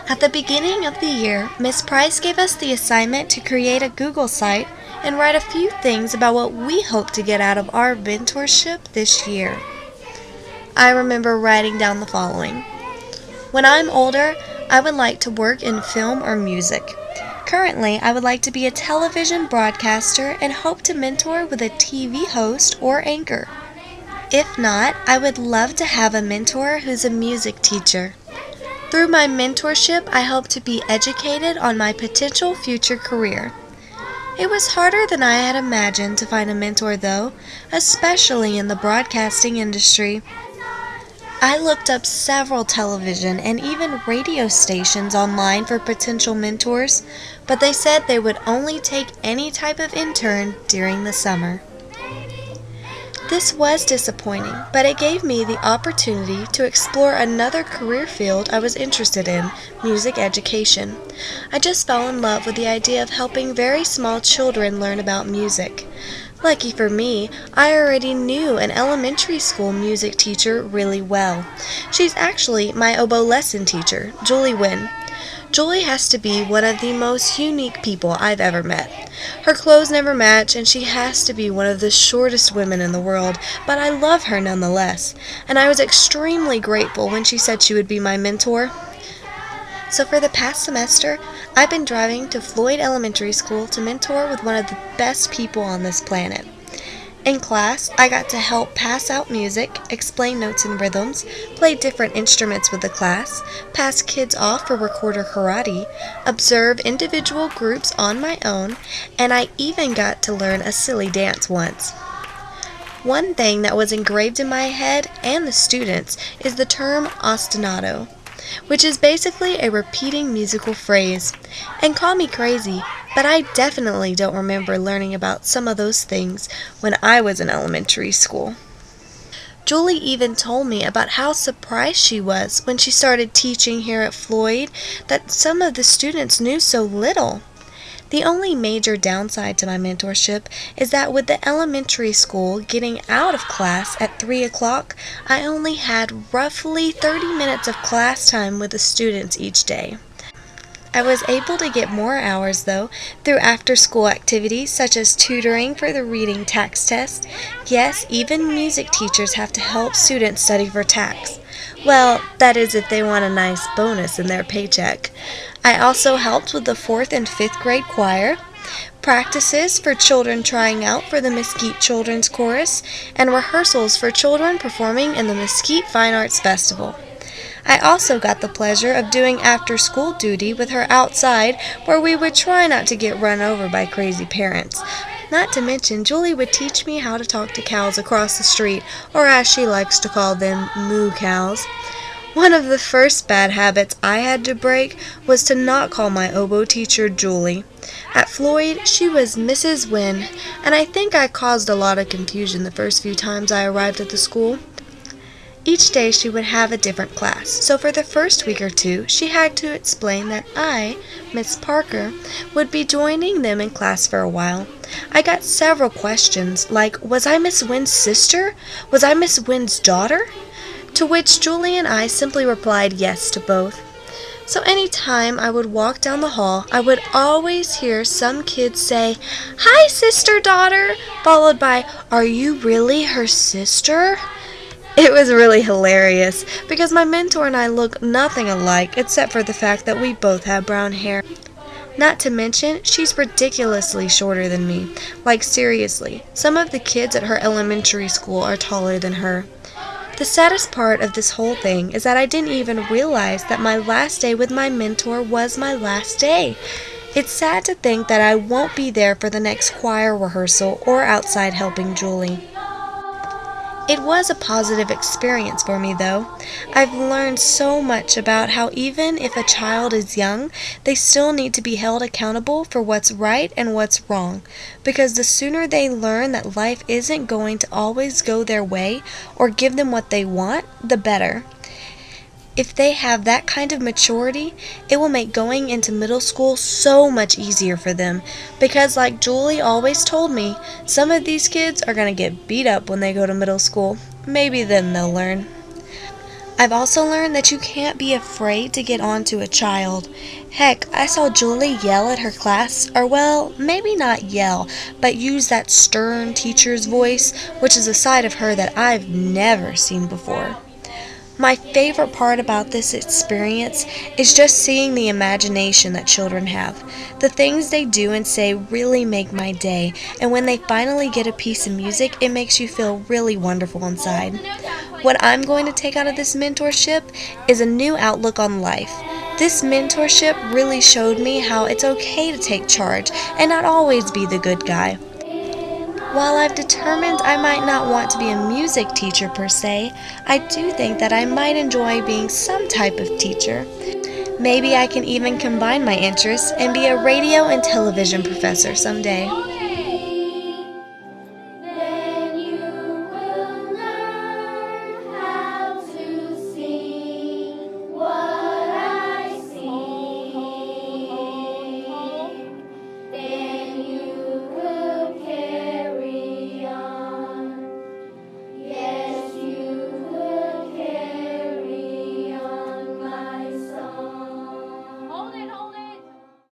At the beginning of the year, Miss Price gave us the assignment to create a Google site and write a few things about what we hope to get out of our mentorship this year. I remember writing down the following. When I'm older, I would like to work in film or music. Currently, I would like to be a television broadcaster and hope to mentor with a TV host or anchor. If not, I would love to have a mentor who's a music teacher. Through my mentorship, I hope to be educated on my potential future career. It was harder than I had imagined to find a mentor though, especially in the broadcasting industry. I looked up several television and even radio stations online for potential mentors, but they said they would only take any type of intern during the summer. This was disappointing, but it gave me the opportunity to explore another career field I was interested in, music education. I just fell in love with the idea of helping very small children learn about music. Lucky for me, I already knew an elementary school music teacher really well. She's actually my oboe lesson teacher, Julie Winn. Julie has to be one of the most unique people I've ever met. Her clothes never match, and she has to be one of the shortest women in the world, but I love her nonetheless, and I was extremely grateful when she said she would be my mentor. So for the past semester, I've been driving to Floyd Elementary School to mentor with one of the best people on this planet. In class, I got to help pass out music, explain notes and rhythms, play different instruments with the class, pass kids off for recorder karate, observe individual groups on my own, and I even got to learn a silly dance once. One thing that was engraved in my head and the students is the term ostinato, which is basically a repeating musical phrase. And call me crazy, but I definitely don't remember learning about some of those things when I was in elementary school. Julie even told me about how surprised she was when she started teaching here at Floyd that some of the students knew so little. The only major downside to my mentorship is that with the elementary school getting out of class at 3 o'clock, I only had roughly 30 minutes of class time with the students each day. I was able to get more hours, though, through after-school activities such as tutoring for the reading tax test. Yes, even music teachers have to help students study for tax. Well, that is if they want a nice bonus in their paycheck. I also helped with the 4th and 5th grade choir, practices for children trying out for the Mesquite Children's Chorus, and rehearsals for children performing in the Mesquite Fine Arts Festival. I also got the pleasure of doing after-school duty with her outside, where we would try not to get run over by crazy parents. Not to mention, Julie would teach me how to talk to cows across the street, or as she likes to call them, moo cows. One of the first bad habits I had to break was to not call my oboe teacher Julie. At Floyd, she was Mrs. Winn, and I think I caused a lot of confusion the first few times I arrived at the school. Each day she would have a different class, so for the first week or two, she had to explain that I, Miss Parker, would be joining them in class for a while. I got several questions, like, was I Miss Wynn's sister? Was I Miss Wynn's daughter? To which Julie and I simply replied yes to both. So any time I would walk down the hall, I would always hear some kids say, "Hi, sister daughter," followed by, "Are you really her sister?" It was really hilarious, because my mentor and I look nothing alike except for the fact that we both have brown hair. Not to mention, she's ridiculously shorter than me. Like seriously, some of the kids at her elementary school are taller than her. The saddest part of this whole thing is that I didn't even realize that my last day with my mentor was my last day. It's sad to think that I won't be there for the next choir rehearsal or outside helping Julie. It was a positive experience for me, though. I've learned so much about how even if a child is young, they still need to be held accountable for what's right and what's wrong, because the sooner they learn that life isn't going to always go their way or give them what they want, the better. If they have that kind of maturity, it will make going into middle school so much easier for them, because like Julie always told me, some of these kids are going to get beat up when they go to middle school. Maybe then they'll learn. I've also learned that you can't be afraid to get on to a child. Heck, I saw Julie yell at her class, or well, maybe not yell, but use that stern teacher's voice, which is a side of her that I've never seen before. My favorite part about this experience is just seeing the imagination that children have. The things they do and say really make my day, and when they finally get a piece of music, it makes you feel really wonderful inside. What I'm going to take out of this mentorship is a new outlook on life. This mentorship really showed me how it's okay to take charge and not always be the good guy. While I've determined I might not want to be a music teacher per se, I do think that I might enjoy being some type of teacher. Maybe I can even combine my interests and be a radio and television professor someday.